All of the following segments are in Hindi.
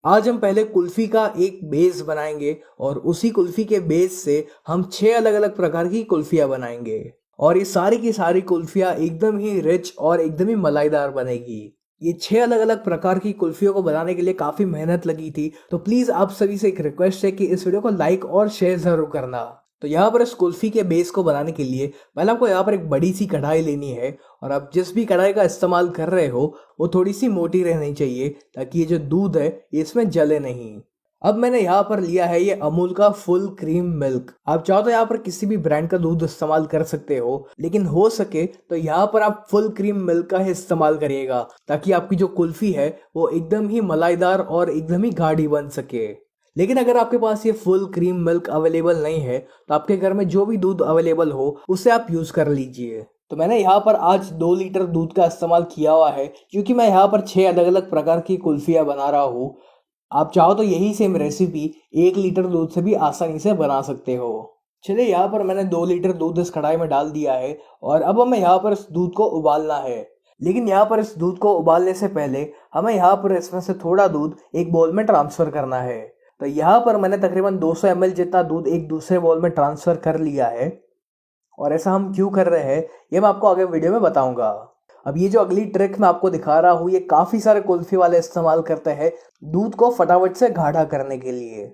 आज हम पहले कुल्फी का एक बेस बनाएंगे और उसी कुल्फी के बेस से हम 6 अलग अलग प्रकार की कुल्फियां बनाएंगे। और ये सारी की सारी कुल्फियां एकदम ही रिच और एकदम ही मलाईदार बनेगी। ये 6 अलग अलग प्रकार की कुल्फियों को बनाने के लिए काफी मेहनत लगी थी, तो प्लीज आप सभी से एक रिक्वेस्ट है कि इस वीडियो को लाइक और शेयर जरूर करना। तो यहाँ पर इस कुल्फी के बेस को बनाने के लिए पहले आपको यहाँ पर एक बड़ी सी कढ़ाई लेनी है। और आप जिस भी कढ़ाई का इस्तेमाल कर रहे हो वो थोड़ी सी मोटी रहनी चाहिए, ताकि ये जो दूध है ये इसमें जले नहीं। अब मैंने यहाँ पर लिया है ये अमूल का फुल क्रीम मिल्क। आप चाहो तो यहाँ पर किसी भी ब्रांड का दूध इस्तेमाल कर सकते हो, लेकिन हो सके तो यहाँ पर आप फुल क्रीम मिल्क का ही इस्तेमाल करिएगा, ताकि आपकी जो कुल्फी है वो एकदम ही मलाईदार और एकदम ही गाढ़ी बन सके। लेकिन अगर आपके पास ये फुल क्रीम मिल्क अवेलेबल नहीं है तो आपके घर में जो भी दूध अवेलेबल हो उसे आप यूज कर लीजिए। तो मैंने यहाँ पर आज 2 लीटर दूध का इस्तेमाल किया हुआ है, क्योंकि मैं यहाँ पर 6 अलग अलग प्रकार की कुल्फियाँ बना रहा हूँ। आप चाहो तो यही सेम रेसिपी 1 लीटर दूध से भी आसानी से बना सकते हो। चलिए, यहाँ पर मैंने 2 लीटर दूध इस कढ़ाई में डाल दिया है और अब हमें यहाँ पर इस दूध को उबालना है। लेकिन यहाँ पर इस दूध को उबालने से पहले हमें यहाँ पर इसमें से थोड़ा दूध एक बाउल में ट्रांसफर करना है। तो यहाँ पर मैंने तकरीबन 200 ml जितना दूध एक दूसरे बाउल में ट्रांसफर कर लिया है। और ऐसा हम क्यों कर रहे हैं ये मैं आपको आगे वीडियो में बताऊंगा। अब ये जो अगली ट्रिक मैं आपको दिखा रहा हूँ ये काफ़ी सारे कुल्फी वाले इस्तेमाल करते हैं दूध को फटाफट से गाढ़ा करने के लिए।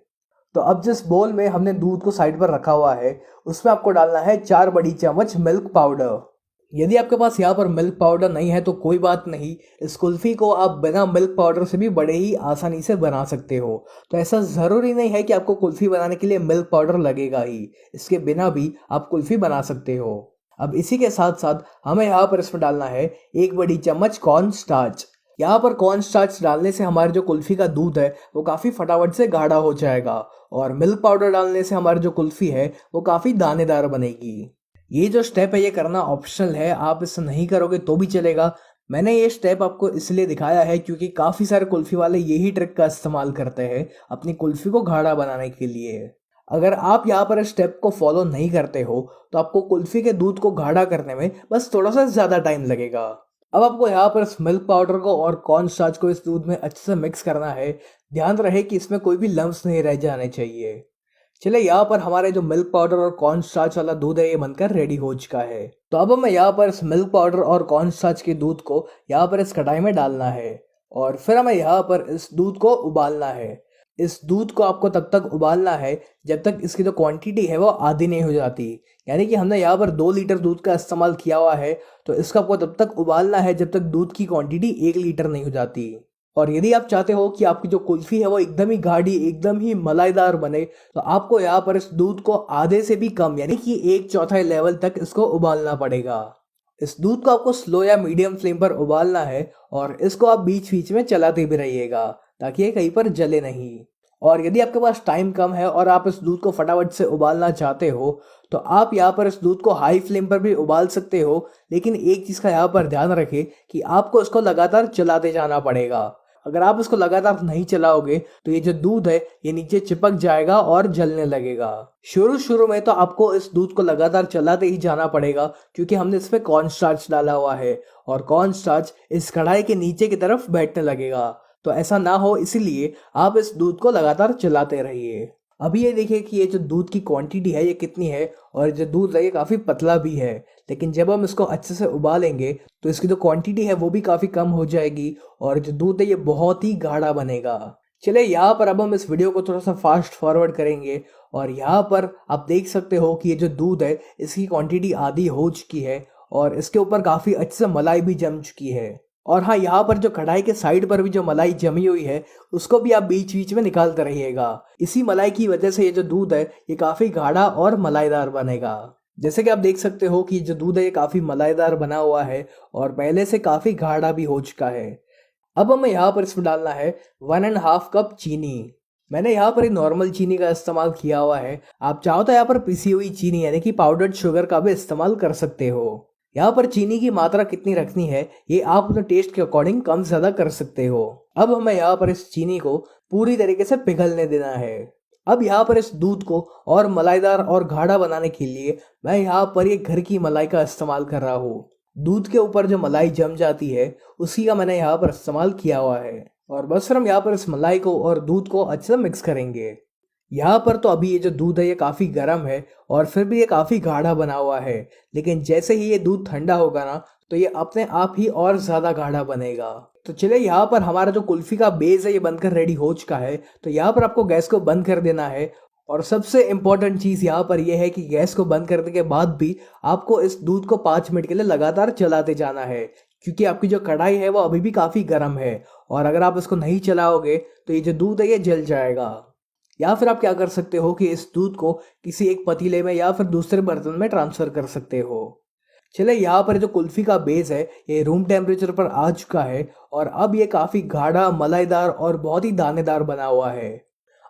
तो अब जिस बोल में हमने दूध को साइड पर रखा हुआ है उसमें आपको डालना है 4 बड़ी चम्मच मिल्क पाउडर। यदि आपके पास यहाँ पर मिल्क पाउडर नहीं है तो कोई बात नहीं, इस कुल्फी को आप बिना मिल्क पाउडर से भी बड़े ही आसानी से बना सकते हो। तो ऐसा ज़रूरी नहीं है कि आपको कुल्फी बनाने के लिए मिल्क पाउडर लगेगा ही, इसके बिना भी आप कुल्फी बना सकते हो। अब इसी के साथ साथ हमें यहाँ पर इसमें डालना है 1 बड़ी चम्मच कॉर्न स्टार्च। यहाँ पर कॉर्न स्टार्च डालने से हमारे जो कुल्फी का दूध है वो काफ़ी फटाफट से गाढ़ा हो जाएगा, और मिल्क पाउडर डालने से हमारी जो कुल्फी है वो काफ़ी दानेदार बनेगी। ये जो स्टेप है ये करना ऑप्शनल है, आप इसे नहीं करोगे तो भी चलेगा। मैंने ये स्टेप आपको इसलिए दिखाया है क्योंकि काफ़ी सारे कुल्फ़ी वाले यही ट्रिक का इस्तेमाल करते हैं अपनी कुल्फ़ी को गाढ़ा बनाने के लिए। अगर आप यहाँ पर इस स्टेप को फॉलो नहीं करते हो तो आपको कुल्फ़ी के दूध को गाढ़ा करने में बस थोड़ा सा ज़्यादा टाइम लगेगा। अब आपको यहाँ पर इस मिल्क पाउडर को और कॉर्न स्टार्च को इस दूध में अच्छे से मिक्स करना है। ध्यान रहे कि इसमें कोई भी लम्स नहीं रह जाने चाहिए। चलिए, यहाँ पर हमारे जो मिल्क पाउडर और कॉर्न स्टार्च वाला दूध है ये बनकर रेडी हो चुका है। तो अब हमें यहाँ पर इस मिल्क पाउडर और कॉर्न स्टार्च के दूध को यहाँ पर इस कढ़ाई में डालना है और फिर हमें यहाँ पर इस दूध को उबालना है। इस दूध को आपको तब तक उबालना है जब तक इसकी जो क्वांटिटी है वो आधी नहीं हो जाती। यानी कि हमने यहाँ पर 2 लीटर दूध का इस्तेमाल किया हुआ है, तो इसका आपको तब तक उबालना है जब तक दूध की क्वांटिटी 1 लीटर नहीं हो जाती। और यदि आप चाहते हो कि आपकी जो कुल्फी है वो एकदम ही गाढ़ी एकदम ही मलाईदार बने, तो आपको यहाँ पर इस दूध को आधे से भी कम यानी कि 1/4 लेवल तक इसको उबालना पड़ेगा। इस दूध को आपको स्लो या मीडियम फ्लेम पर उबालना है और इसको आप बीच बीच में चलाते भी रहिएगा ताकि ये कहीं पर जले नहीं। और यदि आपके पास टाइम कम है और आप इस दूध को फटाफट से उबालना चाहते हो तो आप यहाँ पर इस दूध को हाई फ्लेम पर भी उबाल सकते हो, लेकिन एक चीज़ का यहाँ पर ध्यान रखें कि आपको इसको लगातार चलाते जाना पड़ेगा। अगर आप इसको लगातार नहीं चलाओगे तो ये जो दूध है ये नीचे चिपक जाएगा और जलने लगेगा। शुरू शुरू में तो आपको इस दूध को लगातार चलाते ही जाना पड़ेगा, क्योंकि हमने इसमें कॉर्न स्टार्च डाला हुआ है और कॉर्न स्टार्च इस कढ़ाई के नीचे की तरफ बैठने लगेगा। तो ऐसा ना हो इसलिए आप इस दूध को लगातार चलाते रहिए। अभी ये देखिए कि ये जो दूध की क्वांटिटी है ये कितनी है, और जो दूध है ये काफ़ी पतला भी है। लेकिन जब हम इसको अच्छे से उबालेंगे तो इसकी जो क्वांटिटी है वो भी काफ़ी कम हो जाएगी और जो दूध है ये बहुत ही गाढ़ा बनेगा। चलिए, यहाँ पर अब हम इस वीडियो को थोड़ा सा फास्ट फॉरवर्ड करेंगे और यहाँ पर आप देख सकते हो कि ये जो दूध है इसकी क्वांटिटी आधी हो चुकी है और इसके ऊपर काफ़ी अच्छे से मलाई भी जम चुकी है। और हाँ, यहाँ पर जो कढ़ाई के साइड पर भी जो मलाई जमी हुई है उसको भी आप बीच बीच में निकालते रहिएगा। इसी मलाई की वजह से ये जो दूध है ये काफ़ी गाढ़ा और मलाईदार बनेगा। जैसे कि आप देख सकते हो कि जो दूध है ये काफ़ी मलाईदार बना हुआ है और पहले से काफ़ी गाढ़ा भी हो चुका है। अब हमें यहाँ पर इसमें डालना है 1.5 कप चीनी। मैंने यहाँ पर एक नॉर्मल चीनी का इस्तेमाल किया हुआ है। आप चाहो तो यहाँ पर पिसी हुई चीनी यानी कि पाउडर्ड शुगर का भी इस्तेमाल कर सकते हो। यहाँ पर चीनी की मात्रा कितनी रखनी है ये आप अपने टेस्ट के अकॉर्डिंग कम ज़्यादा कर सकते हो। अब हमें यहाँ पर इस चीनी को पूरी तरीके से पिघलने देना है। अब यहाँ पर इस दूध को और मलाईदार और गाढ़ा बनाने के लिए मैं यहाँ पर ये घर की मलाई का इस्तेमाल कर रहा हूँ। दूध के ऊपर जो मलाई जम जाती है उसी का मैंने यहाँ पर इस्तेमाल किया हुआ है। और बस फिर हम यहाँ पर इस मलाई को और दूध को अच्छे से मिक्स करेंगे। यहाँ पर तो अभी ये जो दूध है ये काफ़ी गर्म है और फिर भी ये काफ़ी गाढ़ा बना हुआ है, लेकिन जैसे ही ये दूध ठंडा होगा ना तो ये अपने आप ही और ज़्यादा गाढ़ा बनेगा। तो चलिए यहाँ पर हमारा जो कुल्फ़ी का बेस है ये बनकर रेडी हो चुका है। तो यहाँ पर आपको गैस को बंद कर देना है और सबसे इम्पॉर्टेंट चीज़ यहाँ पर यह है कि गैस को बंद करने के बाद भी आपको इस दूध को 5 मिनट के लिए लगातार चलाते जाना है, क्योंकि आपकी जो कढ़ाई है वो अभी भी काफ़ी गर्म है और अगर आप इसको नहीं चलाओगे तो ये जो दूध है ये जल जाएगा। या फिर आप क्या कर सकते हो कि इस दूध को किसी एक पतीले में या फिर दूसरे बर्तन में ट्रांसफ़र कर सकते हो। चले यहाँ पर जो कुल्फ़ी का बेस है ये रूम टेम्परेचर पर आ चुका है और अब ये काफ़ी गाढ़ा, मलाईदार और बहुत ही दानेदार बना हुआ है।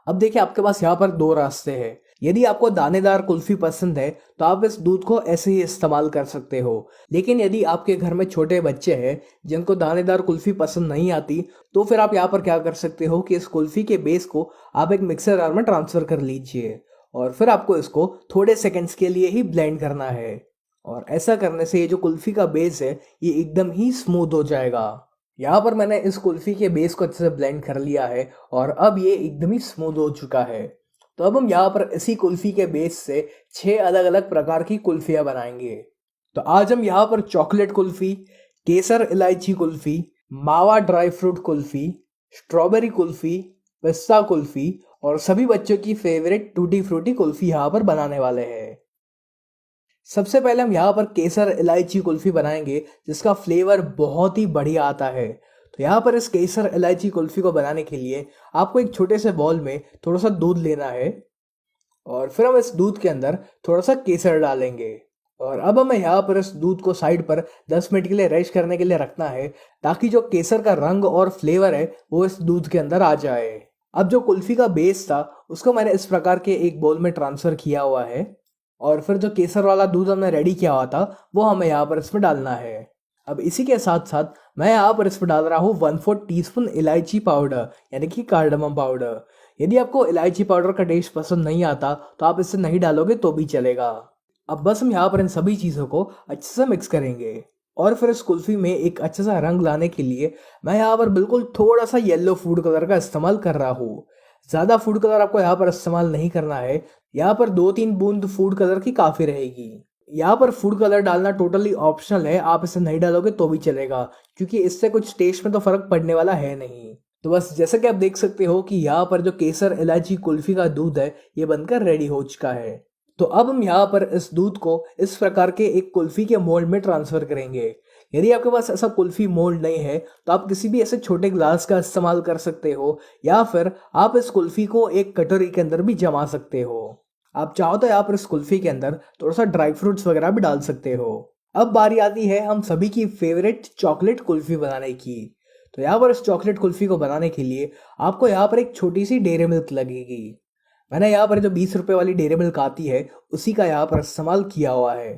अब देखिए आपके पास यहाँ पर दो रास्ते हैं। यदि आपको दानेदार कुल्फ़ी पसंद है तो आप इस दूध को ऐसे ही इस्तेमाल कर सकते हो, लेकिन यदि आपके घर में छोटे बच्चे हैं जिनको दानेदार कुल्फ़ी पसंद नहीं आती तो फिर आप यहाँ पर क्या कर सकते हो कि इस कुल्फ़ी के बेस को आप एक मिक्सर जार में ट्रांसफ़र कर लीजिए और फिर आपको इसको थोड़े सेकेंड्स के लिए ही ब्लेंड करना है। और ऐसा करने से ये जो कुल्फ़ी का बेस है ये एकदम ही स्मूथ हो जाएगा। यहाँ पर मैंने इस कुल्फ़ी के बेस को अच्छे से ब्लेंड कर लिया है और अब ये एकदम ही स्मूथ हो चुका है। तो अब हम यहाँ पर इसी कुल्फ़ी के बेस से 6 अलग अलग प्रकार की कुल्फ़ियाँ बनाएंगे। तो आज हम यहाँ पर चॉकलेट कुल्फ़ी, केसर इलायची कुल्फ़ी, मावा dry fruit kulfi, strawberry kulfi, पिस्ता कुल्फ़ी और सभी बच्चों की फेवरेट टूटी फ्रूटी कुल्फ़ी यहाँ पर बनाने वाले हैं। सबसे पहले हम यहाँ पर केसर इलायची कुल्फ़ी बनाएंगे जिसका फ्लेवर बहुत ही बढ़िया आता है। तो यहाँ पर इस केसर इलायची कुल्फ़ी को बनाने के लिए आपको एक छोटे से बाउल में थोड़ा सा दूध लेना है और फिर हम इस दूध के अंदर थोड़ा सा केसर डालेंगे और अब हमें यहाँ पर इस दूध को साइड पर 10 मिनट के लिए रेस्ट करने के लिए रखना है ताकि जो केसर का रंग और फ्लेवर है वो इस दूध के अंदर आ जाए। अब जो कुल्फ़ी का बेस था उसको मैंने इस प्रकार के एक बाउल में ट्रांसफ़र किया हुआ है और फिर जो केसर वाला दूध हमने रेडी किया हुआ था वो हमें यहाँ पर इसमें डालना है। अब इसी के साथ साथ मैं यहाँ पर इसमें डाल रहा हूँ 1/4 टीस्पून इलायची पाउडर यानी कि कार्डमम पाउडर। यदि आपको इलायची पाउडर का टेस्ट पसंद नहीं आता तो आप इसे नहीं डालोगे तो भी चलेगा। अब बस हम यहाँ पर इन सभी चीज़ों को अच्छे से मिक्स करेंगे और फिर इस कुल्फ़ी में एक अच्छा सा रंग लाने के लिए मैं यहाँ पर बिल्कुल थोड़ा सा येलो फूड कलर का इस्तेमाल कर रहा हूँ। ज़्यादा फूड कलर आपको यहाँ पर इस्तेमाल नहीं करना है, यहाँ पर 2-3 बूंद फूड कलर की काफ़ी रहेगी। यहाँ पर फूड कलर डालना टोटली ऑप्शनल है, आप इसे नहीं डालोगे तो भी चलेगा क्योंकि इससे कुछ टेस्ट में तो फ़र्क पड़ने वाला है नहीं। तो बस जैसा कि आप देख सकते हो कि यहाँ पर जो केसर इलायची कुल्फ़ी का दूध है ये बनकर रेडी हो चुका है। तो अब हम यहाँ पर इस दूध को इस प्रकार के एक कुल्फ़ी के मोल्ड में ट्रांसफ़र करेंगे। यदि आपके पास ऐसा कुल्फ़ी मोल्ड नहीं है तो आप किसी भी ऐसे छोटे ग्लास का इस्तेमाल कर सकते हो या फिर आप इस कुल्फ़ी को एक कटोरी के अंदर भी जमा सकते हो। आप चाहो तो यहाँ पर इस कुल्फ़ी के अंदर थोड़ा सा ड्राई फ्रूट्स वगैरह भी डाल सकते हो। अब बारी आती है हम सभी की फेवरेट चॉकलेट कुल्फ़ी बनाने की। तो यहाँ पर इस चॉकलेट कुल्फ़ी को बनाने के लिए आपको यहाँ पर एक छोटी सी डेयरी मिल्क लगेगी। मैंने यहाँ पर जो 20 रुपये वाली डेयरी मिल्क आती है उसी का यहाँ पर इस्तेमाल किया हुआ है।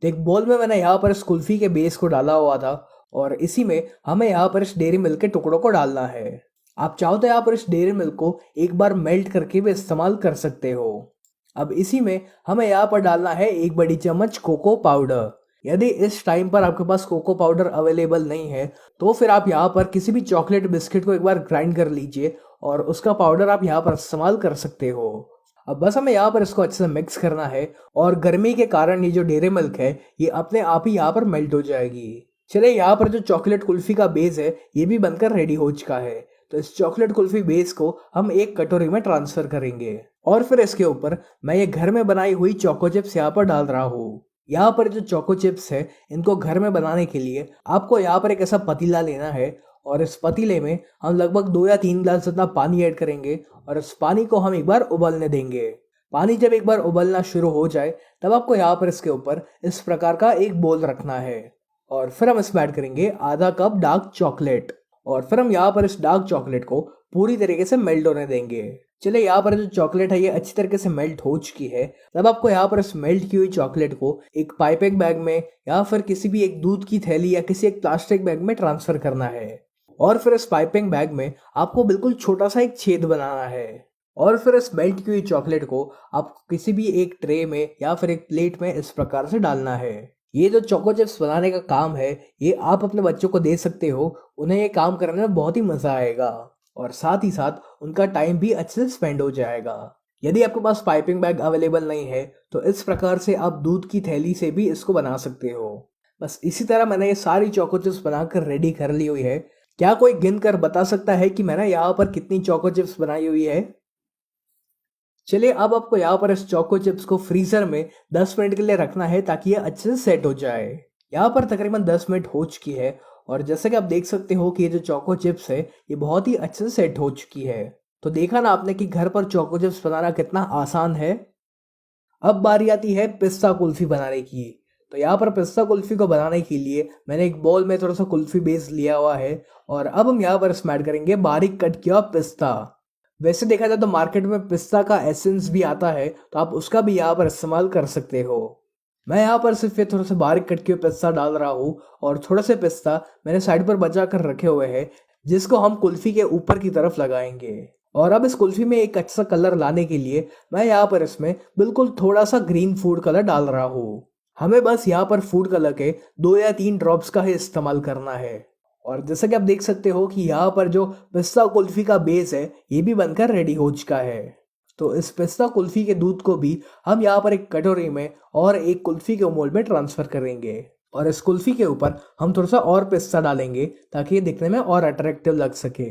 तो एक बोल में मैंने यहाँ पर इस कुल्फ़ी के बेस को डाला हुआ था और इसी में हमें यहाँ पर इस डेयरी मिल्क के टुकड़ों को डालना है। आप चाहो तो यहाँ पर इस डेयरी मिल्क को एक बार मेल्ट करके भी इस्तेमाल कर सकते हो। अब इसी में हमें यहाँ पर डालना है 1 बड़ी चम्मच कोको पाउडर। यदि इस टाइम पर आपके पास कोको पाउडर अवेलेबल नहीं है तो फिर आप यहाँ पर किसी भी चॉकलेट बिस्किट को एक बार ग्राइंड कर लीजिए और उसका पाउडर आप यहाँ पर इस्तेमाल कर सकते हो। अब बस हमें यहाँ पर इसको अच्छे से मिक्स करना है और गर्मी के कारण ये जो डेयरी मिल्क है ये अपने आप ही यहाँ पर मेल्ट हो जाएगी। चलिए यहाँ पर जो चॉकलेट कुल्फ़ी का बेस है ये भी बनकर रेडी हो चुका है। तो इस चॉकलेट कुल्फ़ी बेस को हम एक कटोरी में ट्रांसफ़र करेंगे और फिर इसके ऊपर मैं ये घर में बनाई हुई चोको चिप्स यहाँ पर डाल रहा हूँ। यहाँ पर जो चोको चिप्स है इनको घर में बनाने के लिए आपको यहाँ पर एक ऐसा पतीला लेना है और इस पतीले में हम लगभग 2 या 3 गिलास जितना पानी ऐड करेंगे और इस पानी को हम एक बार उबलने देंगे। पानी जब एक बार उबलना शुरू हो जाए तब आपको यहाँ पर इसके ऊपर इस प्रकार का एक बोल रखना है और फिर हम इसमें ऐड करेंगे आधा कप डार्क चॉकलेट और फिर हम यहाँ पर इस डार्क चॉकलेट को पूरी तरीके से मेल्ट होने देंगे। चलिए यहाँ पर जो चॉकलेट है ये अच्छी तरीके से मेल्ट हो चुकी है। तब आपको यहाँ पर इस मेल्ट की हुई चॉकलेट को एक पाइपिंग बैग में या फिर किसी भी एक दूध की थैली या किसी एक प्लास्टिक बैग में ट्रांसफर करना है और फिर इस पाइपिंग बैग में आपको बिल्कुल छोटा सा एक छेद बनाना है और फिर इस मेल्ट की हुई चॉकलेट को आपको किसी भी एक ट्रे में या फिर एक प्लेट में इस प्रकार से डालना है। ये जो चोको चिप्स बनाने का काम है, ये आप अपने बच्चों को दे सकते हो। उन्हें ये काम करने में बहुत ही मज़ा आएगा और साथ ही साथ उनका टाइम भी अच्छे से स्पेंड हो जाएगा। यदि आपके पास पाइपिंग बैग अवेलेबल नहीं है तो इस प्रकार से आप दूध की थैली से भी इसको बना सकते हो। बस इसी तरह मैंने ये सारी चोको चिप्स बनाकर रेडी कर ली हुई है। क्या कोई गिन कर बता सकता है कि मैंने यहाँ पर कितनी चोको चिप्स बनाई हुई है? चलिए अब आपको यहाँ पर इस चोको चिप्स को फ्रीजर में 10 मिनट के लिए रखना है ताकि ये अच्छे से सेट हो जाए। यहाँ पर तकरीबन 10 मिनट हो चुकी है और जैसे कि आप देख सकते हो कि ये जो चोको चिप्स है ये बहुत ही अच्छे से सेट हो चुकी है। तो देखा ना आपने कि घर पर चोको चिप्स बनाना कितना आसान है। अब बारी आती है पिस्ता कुल्फी बनाने की। तो यहाँ पर पिस्ता कुल्फी को बनाने के लिए मैंने एक बाउल में थोड़ा सा कुल्फी बेस लिया हुआ है और अब हम यहाँ पर इसमें ऐड करेंगे बारीक कट किया पिस्ता। वैसे देखा जाए तो मार्केट में पिस्ता का एसेंस भी आता है, तो आप उसका भी यहाँ पर इस्तेमाल कर सकते हो। मैं यहाँ पर सिर्फ ये थोड़ा सा बारीक कट किया पिस्ता डाल रहा हूँ और थोड़े से पिस्ता मैंने साइड पर बचा कर रखे हुए हैं जिसको हम कुल्फी के ऊपर की तरफ लगाएंगे। और अब इस कुल्फी में एक अच्छा कलर लाने के लिए मैं यहाँ पर इसमें बिल्कुल थोड़ा सा ग्रीन फूड कलर डाल रहा हूँ। हमें बस यहाँ पर फूड कलर के 2 या 3 ड्रॉप्स का ही इस्तेमाल करना है। और जैसा कि आप देख सकते हो कि यहाँ पर जो पिस्ता कुल्फी का बेस है ये भी बनकर रेडी हो चुका है। तो इस पिस्ता कुल्फी के दूध को भी हम यहाँ पर एक कटोरी में और एक कुल्फी के मोल्ड में ट्रांसफर करेंगे और इस कुल्फी के ऊपर हम थोड़ा सा और पिस्ता डालेंगे ताकि ये दिखने में और अट्रैक्टिव लग सके।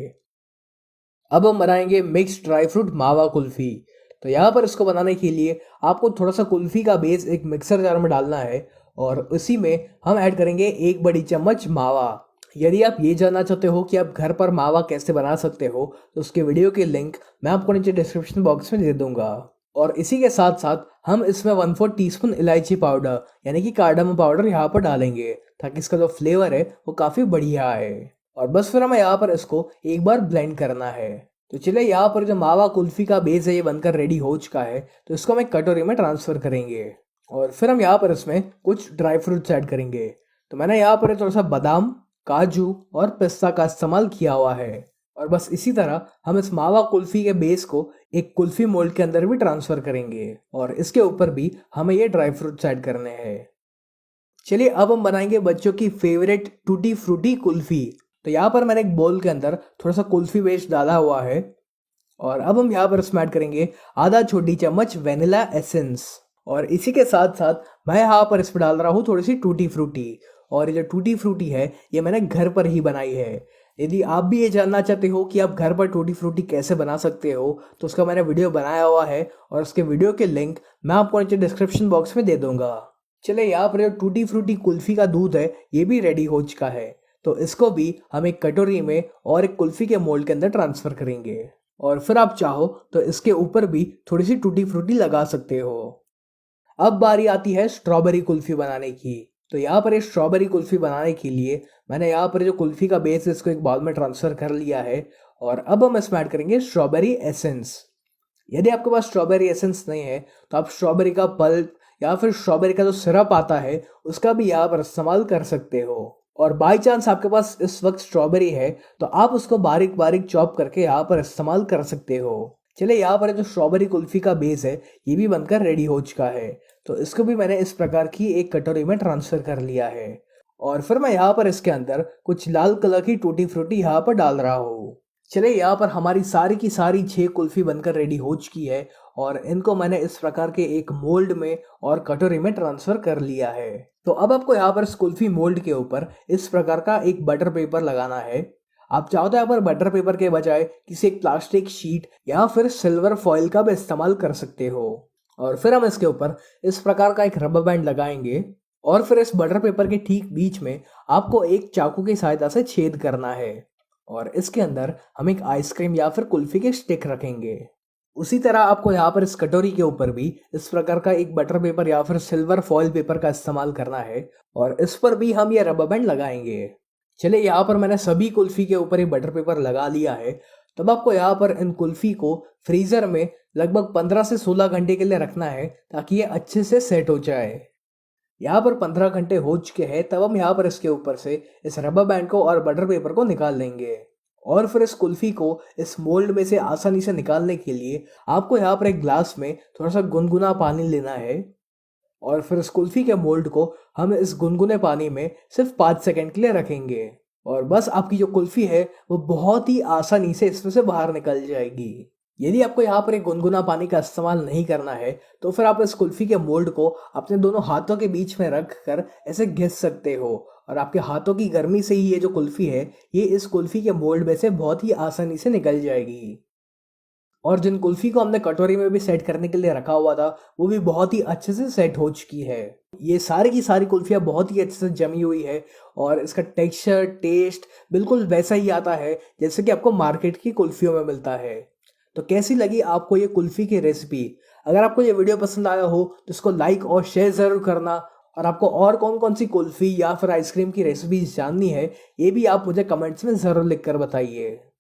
अब हम बनाएंगे मिक्स ड्राई फ्रूट मावा कुल्फी। तो यहाँ पर इसको बनाने के लिए आपको थोड़ा सा कुल्फी का बेस एक मिक्सर जार में डालना है और उसी में हम ऐड करेंगे 1 बड़ी चम्मच मावा। यदि आप ये जानना चाहते हो कि आप घर पर मावा कैसे बना सकते हो तो उसके वीडियो की लिंक मैं आपको नीचे डिस्क्रिप्शन बॉक्स में दे दूंगा। और इसी के साथ साथ हम इसमें 1/4 टीस्पून इलायची पाउडर यानी कि कार्डमम पाउडर यहाँ पर डालेंगे ताकि इसका जो फ्लेवर है वो काफ़ी बढ़िया आए। और बस फिर हमें यहाँ पर इसको एक बार ब्लेंड करना है। तो चलिए यहाँ पर जो मावा कुल्फी का बेस है ये बनकर रेडी हो चुका है, तो इसको हम एक कटोरी में ट्रांसफ़र करेंगे और फिर हम यहाँ पर इसमें कुछ ड्राई फ्रूट्स ऐड करेंगे। तो मैंने यहाँ पर थोड़ा सा बादाम, काजू और पिस्ता का इस्तेमाल किया हुआ है। और बस इसी तरह हम इस मावा कुल्फी के बेस को एक कुल्फी मोल्ड के अंदर भी ट्रांसफ़र करेंगे और इसके ऊपर भी हमें ये ड्राई फ्रूट्स ऐड करने हैं। चलिए अब हम बनाएंगे बच्चों की फेवरेट टूटी फ्रूटी कुल्फी। तो यहाँ पर मैंने एक बोल के अंदर थोड़ा सा कुल्फी बेस डाला हुआ है और अब हम यहाँ पर इसमें ऐड करेंगे आधा छोटी चम्मच वेनिला एसेंस और इसी के साथ साथ मैं यहाँ पर इसमें डाल रहा हूँ थोड़ी सी टूटी फ्रूटी। और ये जो टूटी फ्रूटी है ये मैंने घर पर ही बनाई है। यदि आप भी ये जानना चाहते हो कि आप घर पर टूटी फ्रूटी कैसे बना सकते हो तो उसका मैंने वीडियो बनाया हुआ है और उसके वीडियो के लिंक मैं आपको नीचे डिस्क्रिप्शन बॉक्स में दे दूंगा। चलिए यहाँ पर जो टूटी फ्रूटी कुल्फी का दूध है ये भी रेडी हो चुका है, तो इसको भी हम एक कटोरी में और एक कुल्फी के मोल्ड के अंदर ट्रांसफ़र करेंगे और फिर आप चाहो तो इसके ऊपर भी थोड़ी सी टूटी फ्रूटी लगा सकते हो। अब बारी आती है स्ट्रॉबेरी कुल्फी बनाने की। तो यहाँ पर ये स्ट्रॉबेरी कुल्फी बनाने के लिए मैंने यहाँ पर जो कुल्फी का बेस है इसको एक बाउल में ट्रांसफ़र कर लिया है और अब हम इसमें ऐड करेंगे स्ट्रॉबेरी एसेंस। यदि आपके पास स्ट्रॉबेरी एसेंस नहीं है तो आप स्ट्रॉबेरी का पल्प या फिर स्ट्रॉबेरी का जो सिरप आता है उसका भी यहाँ पर इस्तेमाल कर सकते हो। और बाई चांस आपके पास इस वक्त स्ट्रॉबेरी है तो आप उसको बारीक बारीक चॉप करके यहाँ पर इस्तेमाल कर सकते हो। चलिए यहाँ पर जो स्ट्रॉबेरी कुल्फी का बेस है ये भी बनकर रेडी हो चुका है, तो इसको भी मैंने इस प्रकार की एक कटोरी में ट्रांसफ़र कर लिया है और फिर मैं यहाँ पर इसके अंदर कुछ लाल कलर की टूटी फ्रूटी यहाँ पर डाल रहा हूँ। चलिए यहाँ पर हमारी सारी की सारी 6 कुल्फी बनकर रेडी हो चुकी है और इनको मैंने इस प्रकार के एक मोल्ड में और कटोरी में ट्रांसफ़र कर लिया है। तो अब आपको यहाँ पर इस कुल्फी मोल्ड के ऊपर इस प्रकार का एक बटर पेपर लगाना है। आप चाहो तो यहाँ पर बटर पेपर के बजाय किसी एक प्लास्टिक शीट या फिर सिल्वर फॉइल का भी इस्तेमाल कर सकते हो। और फिर हम इसके ऊपर इस प्रकार का एक रबर बैंड लगाएंगे और फिर इस बटर पेपर के ठीक बीच में आपको एक चाकू की सहायता से छेद करना है और इसके अंदर हम एक आइसक्रीम या फिर कुल्फी के स्टिक रखेंगे। उसी तरह आपको यहाँ पर इस कटोरी के ऊपर भी इस प्रकार का एक बटर पेपर या फिर सिल्वर फॉइल पेपर का इस्तेमाल करना है और इस पर भी हम ये रबर बैंड लगाएंगे। चलिए यहाँ पर मैंने सभी कुल्फी के ऊपर ये बटर पेपर लगा लिया है। तब आपको यहाँ पर इन कुल्फी को फ्रीज़र में लगभग 15 से 16 घंटे के लिए रखना है ताकि ये अच्छे से सेट हो जाए। यहाँ पर 15 घंटे हो चुके हैं, तब हम यहाँ पर इसके ऊपर से इस रबर बैंड को और बटर पेपर को निकाल लेंगे और फिर इस कुल्फी को इस मोल्ड में से आसानी से निकालने के लिए आपको यहाँ पर एक ग्लास में थोड़ा सा गुनगुना पानी लेना है और फिर इस कुल्फी के मोल्ड को हम इस गुनगुने पानी में सिर्फ 5 सेकंड के लिए रखेंगे और बस आपकी जो कुल्फी है वो बहुत ही आसानी से इसमें से बाहर निकल जाएगी। यदि आपको यहाँ पर एक गुनगुना पानी का इस्तेमाल नहीं करना है तो फिर आप इस कुल्फी के मोल्ड को अपने दोनों हाथों के बीच में रख कर ऐसे घिस सकते हो और आपके हाथों की गर्मी से ही ये जो कुल्फी है ये इस कुल्फी के मोल्ड में से बहुत ही आसानी से निकल जाएगी। और जिन कुल्फी को हमने कटोरी में भी सेट करने के लिए रखा हुआ था वो भी बहुत ही अच्छे से सेट हो चुकी है। ये सारी की सारी कुल्फियाँ बहुत ही अच्छे से जमी हुई है और इसका टेक्सचर टेस्ट बिल्कुल वैसा ही आता है जैसे कि आपको मार्केट की कुल्फियों में मिलता है। तो कैसी लगी आपको ये कुल्फी की रेसिपी? अगर आपको ये वीडियो पसंद आया हो तो इसको लाइक और शेयर ज़रूर करना और आपको और कौन कौन सी कुल्फी या फिर आइसक्रीम की रेसिपीज जाननी है ये भी आप मुझे कमेंट्स में ज़रूर लिख कर बताइए।